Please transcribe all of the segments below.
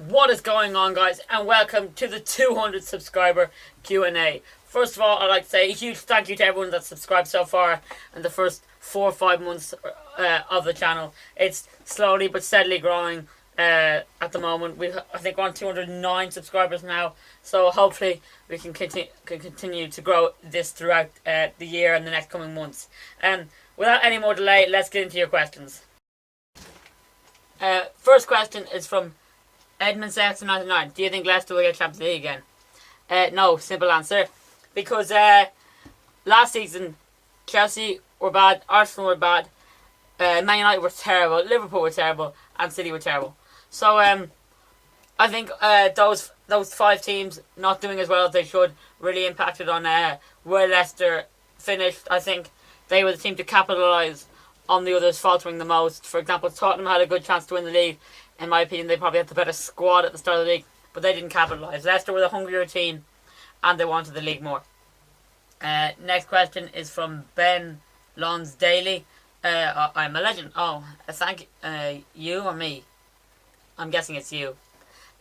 What is going on, guys, and welcome to the 200 subscriber Q&A. First of all, I'd like to say a huge thank you to everyone that's subscribed so far in the first 4 or 5 months of the channel. It's slowly but steadily growing at the moment. I think we're on 209 subscribers now, so hopefully we can continue to grow this throughout the year and the next coming months. Without any more delay, let's get into your questions. First question is from Edmund Sexton 99. Do you think Leicester will get Champions League again? No, simple answer. Because last season Chelsea were bad, Arsenal were bad, Man United were terrible, Liverpool were terrible, and City were terrible. So I think those 5 teams not doing as well as they should really impacted on where Leicester finished. I think they were the team to capitalise on the others faltering the most. For example, Tottenham had a good chance to win the league. In my opinion, they probably had the better squad at the start of the league, but they didn't capitalise. Leicester were the hungrier team, and they wanted the league more. Next question is from Ben Lonsdaly. I'm a legend. Oh, thank you. You or me? I'm guessing it's you.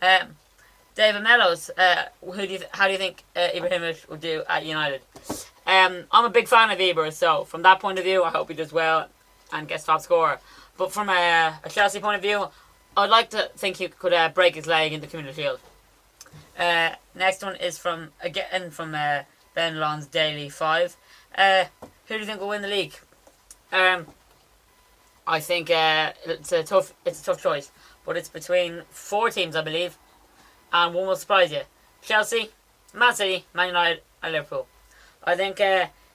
David Mellows. How do you think Ibrahimovic will do at United? I'm a big fan of Ibra, so from that point of view, I hope he does well and gets top scorer. But from a Chelsea point of view, I'd like to think he could break his leg in the Community Shield. Next one is from Ben Lonsdaly 5. Who do you think will win the league? I think it's a tough choice, but it's between 4 teams, I believe, and one will surprise you: Chelsea, Man City, Man United, and Liverpool. I think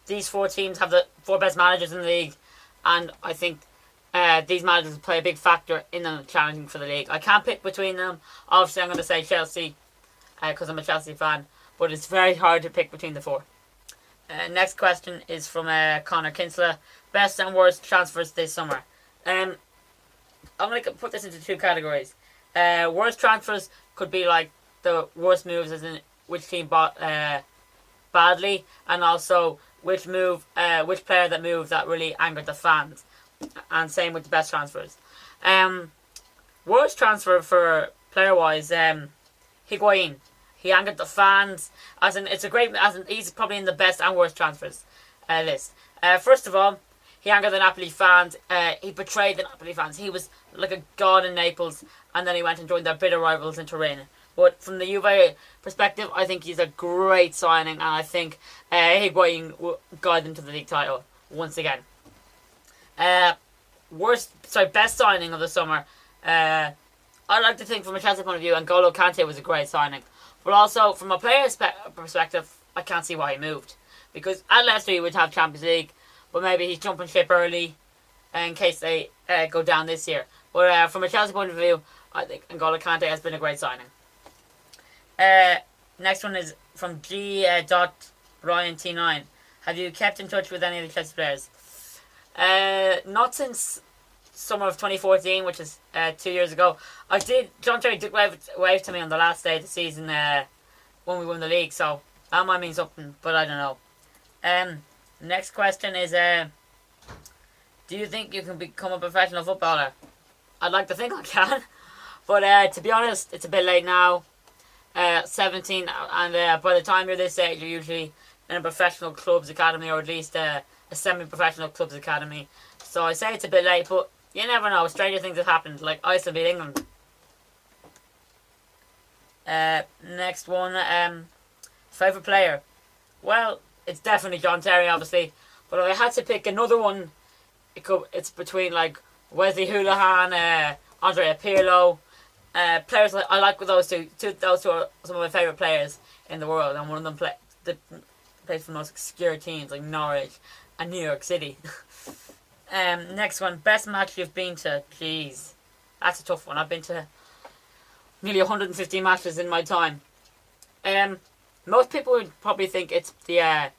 these 4 teams have the 4 best managers in the league, and I think these managers play a big factor in them challenging for the league. I can't pick between them. Obviously, I'm going to say Chelsea because I'm a Chelsea fan, but it's very hard to pick between the 4. Next question is from Connor Kinsler. Best and worst transfers this summer. I'm going to put this into 2 categories. Worst transfers could be like the worst moves, as in which team bought badly, and also which player that moved that really angered the fans. And same with the best transfers. Worst transfer for player-wise, Higuain. He angered the fans. He's probably in the best and worst transfers list. First of all, he angered the Napoli fans. He betrayed the Napoli fans. He was like a god in Naples, and then he went and joined their bitter rivals in Turin. But from the Juve perspective, I think he's a great signing, and I think Higuain will guide them to the league title once again. Best signing of the summer. I like to think from a Chelsea point of view, N'Golo Kante was a great signing. But also, from a player's perspective, I can't see why he moved. Because at Leicester he would have Champions League, but maybe he's jumping ship early in case they go down this year. But from a Chelsea point of view, I think N'Golo Kante has been a great signing. Next one is from G.Ryan T9. Have you kept in touch with any of the Chelsea players? Not since summer of 2014, which is 2 years ago. John Terry did wave to me on the last day of the season when we won the league, so that might mean something, but I don't know. Next question is, do you think you can become a professional footballer? I'd like to think I can, but to be honest, it's a bit late now. 17, and by the time you're this age, you're usually in a professional clubs academy, or at least a semi-professional clubs academy. So I say it's a bit late, but you never know. Stranger things have happened, like Iceland beat England. Next one, favourite player. Well, it's definitely John Terry, obviously. But if I had to pick another one, it's between like Wesley Hoolahan, Andrea Pirlo. Players I like with those two. Those two are some of my favourite players in the world, and one of them plays for the most obscure teams like Norwich and New York City. Next one, best match you've been to. Jeez, that's a tough one. I've been to nearly 150 matches in my time. Most people would probably think it's the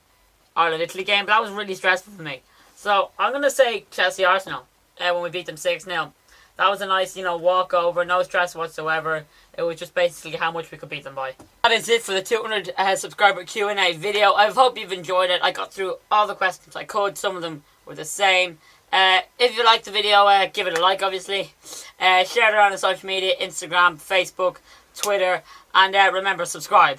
Ireland-Italy game, but that was really stressful for me. So I'm going to say Chelsea-Arsenal when we beat them 6-0. That was a nice, walkover, no stress whatsoever. It was just basically how much we could beat them by. That is it for the 200 subscriber Q&A video. I hope you've enjoyed it. I got through all the questions I could. Some of them were the same. If you liked the video, give it a like, obviously. Share it around on social media, Instagram, Facebook, Twitter, and remember, subscribe.